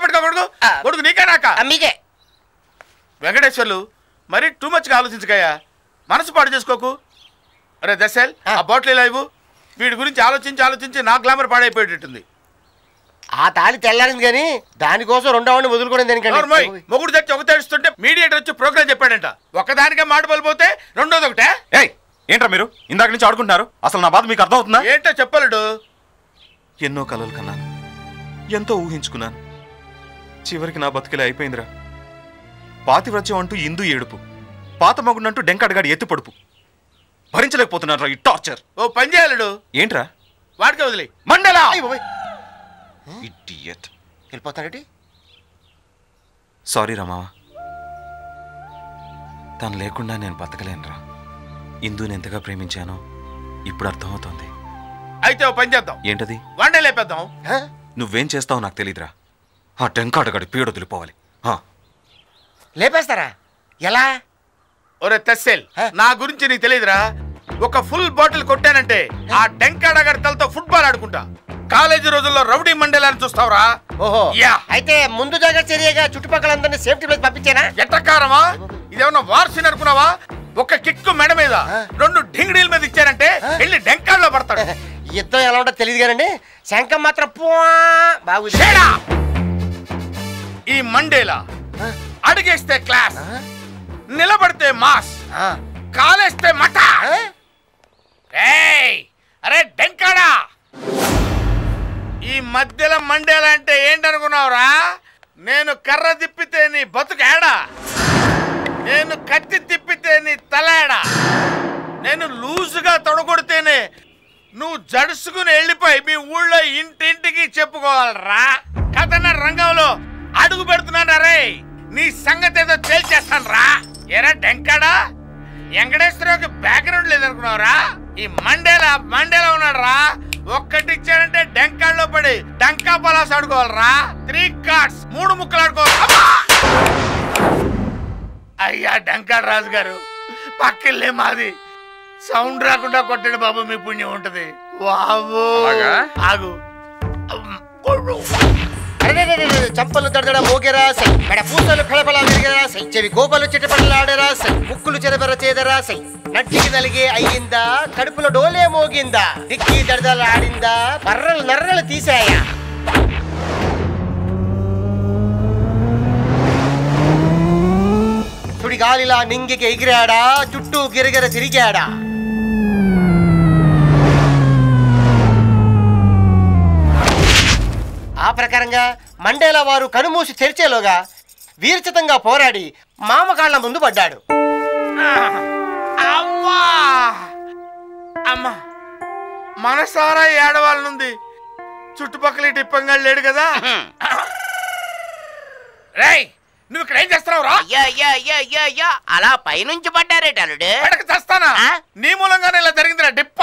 పెట్టుకోకూడదు కొడుకు నీకే నాక మీకే. వెంకటేశ్వర్లు మరి టూ మచ్గా ఆలోచించకయ్యా, మనసు పాడు చేసుకోకు. అరే దశల్ ఆ బాటిల్ ఇలా ఇవ్వు. వీడి గురించి ఆలోచించి నా గ్లామర్ పాడైపోయేటట్టుంది. ఆ తాళి తెల్లారింది కానీ దానికోసం రెండో వాడిని వదులుకోవడం దేనికండి? మొగుడు తెచ్చి ఒక తెడుస్తుంటే మీడియేటర్ వచ్చి ప్రోగ్రామ్ చెప్పాడంట. ఒకదానికే మాట పలిపోతే రెండోది ఒకటే. ఏంట్రా మీరు ఇందాక నుంచి ఆడుకుంటున్నారు? అసలు నా బాధ మీకు అర్థం అవుతుందా? ఏంటో చెప్పలేడు. ఎన్నో కలలు కన్నాను, ఎంతో ఊహించుకున్నాను. చివరికి నా బతుకులే అయిపోయిందిరా. పాతివ్రత్యం అంటూ ఇందు ఏడుపు, పాత మగుడంటూ డెంకాడగాడి ఎత్తి పడుపు. భరించలేకపోతున్నారా ఈ టార్చర్. ఓ పని చేయలేడు. ఏంట్రా? వాడికే వదిలే. మండలా వెళ్ళిపోతాడటి. సారీ రామావా, తను లేకుండా నేను బతకలేనురా. ఇందుని ఎంతగా ప్రేమించానో ఇప్పుడు అర్థమవుతోంది. అయితే ఓ పని చేద్దాం. ఏంటది? వాడే లేపేద్దాం. నువ్వేం చేస్తావు నాకు తెలీదురా. ఆ టెంకాటగాడి పీడ వదిలిపోవాలి. లేపేస్తారా? ఎలా? ఒరే తెస్సెల్, నా గురించి నీకు తెలియదురా. ఒక ఫుల్ బాటిల్ కొట్టానంటే ఆ డెంకాడగాడి తలతో ఫుట్బాల్ ఆడుకుంటా. కాలేజీ రోజుల్లో రౌడీ మండలాన్ని చూస్తావురా. ఓహో, అయితే ముందు జాగ్రత్త చర్యగా చుట్టుపక్కలందరినీ సేఫ్టీ ప్లేస్ పంపించానా? ఎట్టకారమా? ఇదేమన్నా వార్సిన్ అనుకున్నావా? ఒక కిక్కు మెడ మీద 2 డింగిడీల మీద ఇచ్చారంటే వెళ్ళి డెంకాల్లో పడతాడు. యుద్ధం ఎలా ఉంటో తెలియదు కానండి, శంఖం మాత్రం బాగుంది. ఈ మండేలా అడిగేస్తే క్లాస్, నిలబడితే మాస్, కాలేస్తే మటా. అరే డెంకాడా, ఈ మధ్యలో మండేలా అంటే ఏంటనుకున్నావురా? నేను కర్ర తిప్పితే నీ బతుకు ఏడా, నేను కత్తి తిప్పితే నీ తలేడా, నేను లూజుగా తొడగొడితేనే నువ్వు జడుసుకుని వెళ్ళిపోయి మీ ఊళ్ళో ఇంటింటికి చెప్పుకోవాలరా. కథన రంగంలో అడుగు పెడుతున్నాను. రే నీ సంగతి ఏదో తేల్చేస్తాను రా. ఎరా డెంకాడా, వెంకటేశ్వరరావుకి బ్యాక్గ్రౌండ్ లేదనుకున్నావురా? ఈ మండేలా ఉన్నాడు రా. ఒక్కటి ఇచ్చాడంటే డెంకాడ్లో పడి డంకా పలాస్ ఆడుకోవాలరా. 3 కార్డ్స్ 3 ముక్కలు ఆడుకోవాలి. అయ్యా డెంకాడ్ రాజు గారు, పక్కలే మాది. సౌండ్ రాకుండా కొట్టండి బాబు, మీ పుణ్యం ఉంటది. ఆగు. చంపలు దడదడ మోగెరా సై, మెడ పూసలు ఫెళఫెళ విరిగెరా సై, చెవి గోపలు చిటపటలాడెరా సై, ముక్కులు చెరబెర చేదరా సై, నట్టికి నలిగే అయ్యిందా, కడుపులో డోలే మోగిందా, దిక్కి దడదల ఆడిందా, బర్రలు నర్రలు తీసాయా. సుడిగాలిలా నింగికి ఎగిరాడా, చుట్టూ గిరగిర తిరిగాడా. ఆ ప్రకారంగా మండేలా వారు కనుమూసి తెరిచేలోగా వీరచితంగా పోరాడి మామకాళ్ల ముందు పడ్డాడు. అమ్మా మనసారా ఏడవాళ్ళనుంది. చుట్టుపక్కల టిప్పంగా లేడు కదా. రేయ్ నువ్వు ఇక్కడ ఏం చేస్తున్నావు రా? అలా పైనుంచి పడ్డారేటలుడు. చేస్తానా? నీ మూలంగానే ఇలా జరిగిందిరా డిప్ప.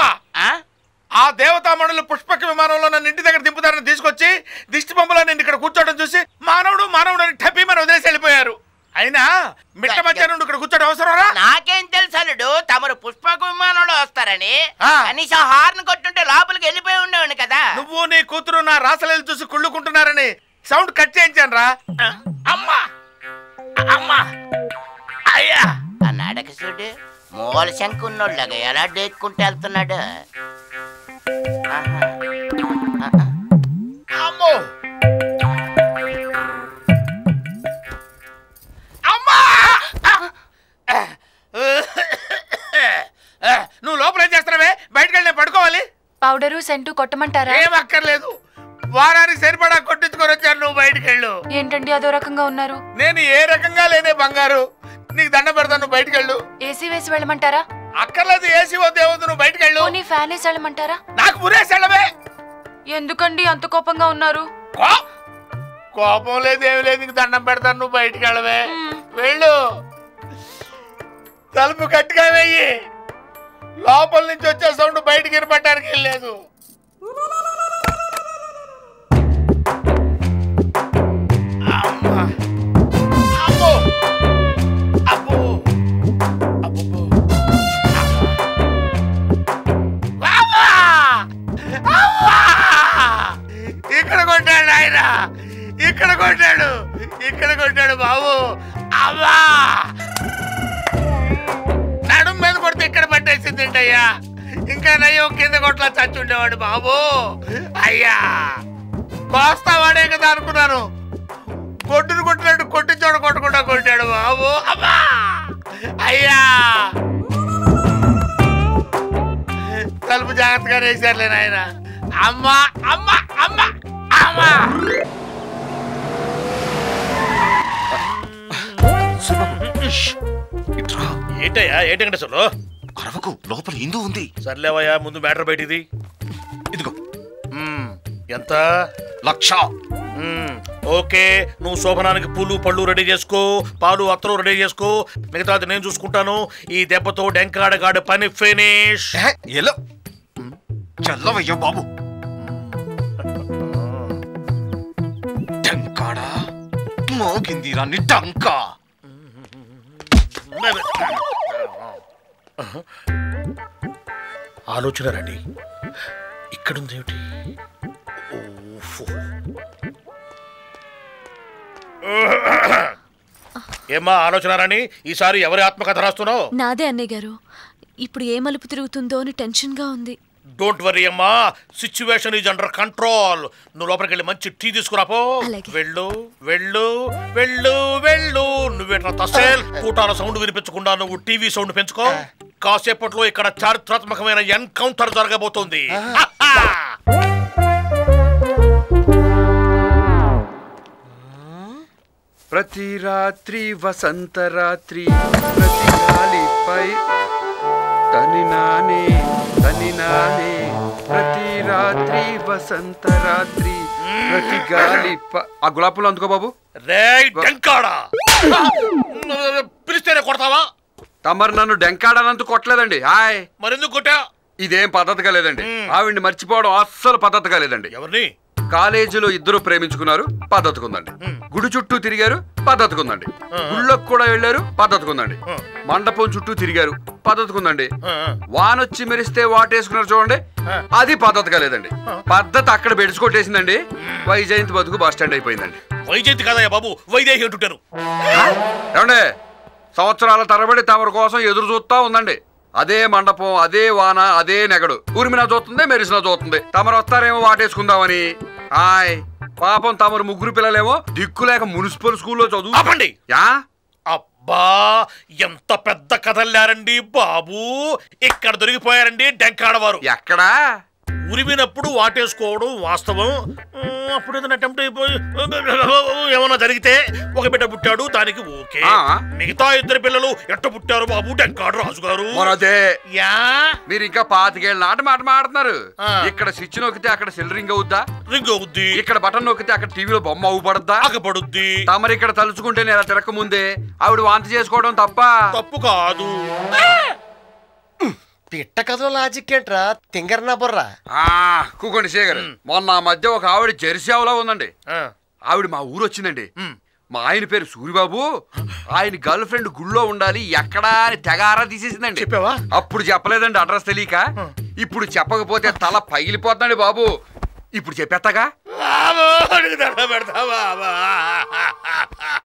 ఆ దేవతామణులు పుష్పక విమానంలో నన్ను ఇంటి దగ్గర దింపుతారని తీసుకొచ్చి దిష్టి బొమ్మలో నేను ఇక్కడ కూర్చోవడం చూసి మానవుడు అని టపి మన వదిలేసి వెళ్ళిపోయారు. అయినా మిట్ట మధ్య నుండి ఇక్కడ కూర్చోడం అవసరం? నాకేం తెలుసు అల్లుడు, తమరు పుష్పక విమానంలో వస్తారని. కనీసం హార్న్ కొట్టుంటే లోపలికి వెళ్ళిపోయి ఉండేవాడిని కదా. నువ్వు నీ కూతురు నా రాసలేలు చూసి కుళ్ళుకుంటున్నారని సౌండ్ కట్ చేయించాను రా. అమ్మా అమ్మా అయ్యా అన్నాడక చూడు, మూల శంకున్నోళ్ళగా ఎలా డేక్కుంటూ వెళ్తున్నాడు. అమ్మో అమ్మా, నువ్వు లోపల ఏం చేస్తున్నావే? బయటకు వెళ్ళి పడుకోవాలి. పౌడరు సెంటు కొట్టమంటారా? ఏం అక్కర్లేదు, వారానికి సరిపడా కొట్టించుకొని వచ్చాను. నువ్వు బయటకు వెళ్ళు. ఏంటండి అదో రకంగా ఉన్నారు? నేను ఏ రకంగా లేనే బంగారు, నీకు దండ పెడతాను. నువ్వు బయటకు వెళ్ళు. ఏసీ వేసి వెళ్ళమంటారా? అక్కర్లేదు, ఏసీ వద్దు ఏవద్దు, నువ్వు బయటకు వెళ్ళు. నీ ఫ్యాన్ వేసి వెళ్ళమంటారా? నాకు మురేసి వెళ్ళవే. ఎందుకండి అంత కోపంగా ఉన్నారు? కోపం లేదు ఏమి లేదు, నీకు దండం పెడతాను. నువ్వు బయటకు వెళ్ళవే. వెళ్ళు. తలుపు గట్టిగా వెయ్యి. లోపల నుంచి వచ్చే సౌండ్ బయటికి వినపడటానికి వెళ్ళలేదు. ఇక్కడ కొట్టాడు. కొట్టాడు ఆయన, ఇక్కడ కొట్టాడు, ఇక్కడ కొట్టాడు బాబు. అమ్మా నడుం మీద కొడితే ఇక్కడ పట్టేసింది అయ్యా. ఇంకా నయ్యం కింద కొట్లా చచ్చుండేవాడు బాబు. అయ్యా కోస్తావాడే కదా అనుకున్నాను, కొట్టును కొట్టినట్టు కొట్టి చోట కొట్టకుండా కొట్టాడు బాబు. అమ్మా అయ్యా తలుపు జాగ్రత్తగా వేసారులే నాయన. అమ్మా అమ్మా అమ్మా అమ్మా. ఏంటయ్యా ఏంటి వెంకటేశ్వరరావు? అరవకు, లోపల హిందూ ఉంది. సర్లేవయ్యా, ముందు మ్యాటర్ బయటిది. ఇదిగో ఎంత? 1,00,000. ఓకే, నువ్వు శోభనానికి పూలు పళ్ళు రెడీ చేసుకో, పాలు అత్తలు రెడీ చేసుకో, మిగతాది నేను చూసుకుంటాను. ఈ దెబ్బతో డెంకాడగాడు పని ఫినిష్. ఎలా చల్లవయ్యా బాబు. టంకాడా మోగింది రాని టంకా. ఆలోచన రండి, ఇక్కడుంది ఏమిటి? ఏమ్మా ఆలోచన రాణి, ఈసారి ఎవరి ఆత్మకథ రాస్తున్నావు? నాదే అన్నయ్య గారు. ఇప్పుడు ఏ మలుపు తిరుగుతుందో అని టెన్షన్ గా ఉంది. డోంట్ వరీ అమ్మా, సిచ్యువేషన్ ఈజ్ అండర్ కంట్రోల్. నువ్వు లోపలికి వెళ్ళి మంచి టీ తీసుకురాపో. వెళ్ళు వెళ్ళు వెళ్ళు వెళ్ళు. నువ్వేట్లా తసేల్ కూటాల సౌండ్ వినిపించకుండా నువ్వు టీవీ సౌండ్ పెంచుకో. కాసేపట్లో ఇక్కడ చారిత్రాత్మకమైన ఎన్కౌంటర్ జరగబోతోంది. ప్రతి రాత్రి వసంత రాత్రి, ప్రతి గాలిపై తని నానే ప్రతి రాత్రి వసంత రాత్రి, ప్రతి గాలి. ఆ గులాబీలు అందుకో బాబు. పిలిస్తేనే కొడతావా? తమరు నన్ను డెంకాడనందుకు కొట్టలేదండి. హాయ్, మరెందుకు కొట్టా? ఇదేం పద్ధతిగా లేదండి. ఆవిడ్ని మర్చిపోవడం అస్సలు పద్ధతిగా లేదండి. ఎవరిని? కాలేజీలో ఇద్దరు ప్రేమించుకున్నారు, పద్ధతికుందండి. గుడి చుట్టూ తిరిగారు, పద్ధతికుందండి. గుళ్ళకు కూడా వెళ్ళారు, పద్ధతికుందండి. మండపం చుట్టూ తిరిగారు, పద్ధతికుందండి. వానొచ్చి మెరిస్తే వాటేసుకున్నారు చూడండి, అది పద్ధతిగా లేదండి. పద్ధతి అక్కడ బెడిసికొట్టేసిందండి. వైజయంతి బతుకు బస్ స్టాండ్ అయిపోయిందండి. వైజయంతి కదయ్యా బాబు, వైదేహి అంటుంటారు. ఏమండి, సంవత్సరాల తరబడి తమరి కోసం ఎదురు చూస్తా ఉందండి. అదే మండపం, అదే వాన, అదే నెగడు. ఉరిమినా చూస్తుంది, మెరిసినా చూస్తుంది. తమరు వస్తారేమో వాటేసుకుందామని. ఆయ్ పాపం తమరు ముగ్గురు పిల్లలేమో దిక్కులేక మున్సిపల్ స్కూల్లో చదువు. ఆపండి. యా అబ్బా, ఎంత పెద్ద కథల్లారండి బాబు. ఇక్కడ దొరికిపోయారండి డెంకాడవారు. ఎక్కడా? ఉరిమినప్పుడు వాటేసుకోవడం వాస్తవం. అప్పుడు ఏదైనా అటెంప్ట్ అయిపోయి ఏమన్నా జరిగితే ఒక బిడ్డ పుట్టాడు, దానికి ఓకే. మిగతా ఇద్దరు పిల్లలు ఎట్ట పుట్టారు బాబు డెంకాడు రాజు గారు? యా, మీరు ఇంకా 25 ఏళ్ళ నాటి మాట మాడుతున్నారు. ఇక్కడ స్విచ్ నొక్కితే అక్కడ సెల్ రింగ్ అవుద్దా? రింగ్ అవుద్ది. ఇక్కడ బటన్ నొక్కితే అక్కడ టీవీలో బొమ్మ అవ్వబడద్దా? అగపడుద్ది. తమరు ఇక్కడ తలుచుకుంటే నేను తిరగక ముందే ఆవిడ వాంతి చేసుకోవడం తప్పు కాదు. పిట్ట కథలో లాజిక్ ఏంట్రా తింగరనా బుర్రా? కూకోండి శేఖర్. మొన్న ఆ మధ్య ఒక ఆవిడ జెర్సీ ఆవులా ఉందండి. ఆవిడ మా ఊరు వచ్చిందండి. మా ఆయన పేరు సూరిబాబు. ఆయన గర్ల్ ఫ్రెండ్ గుళ్ళో ఉండాలి ఎక్కడా అని తెగారా తీసేసిందండి. చెప్పావా? అప్పుడు చెప్పలేదండి అడ్రస్ తెలియక. ఇప్పుడు చెప్పకపోతే తల పగిలిపోతుందండి బాబు. ఇప్పుడు చెప్పేస్తాగా.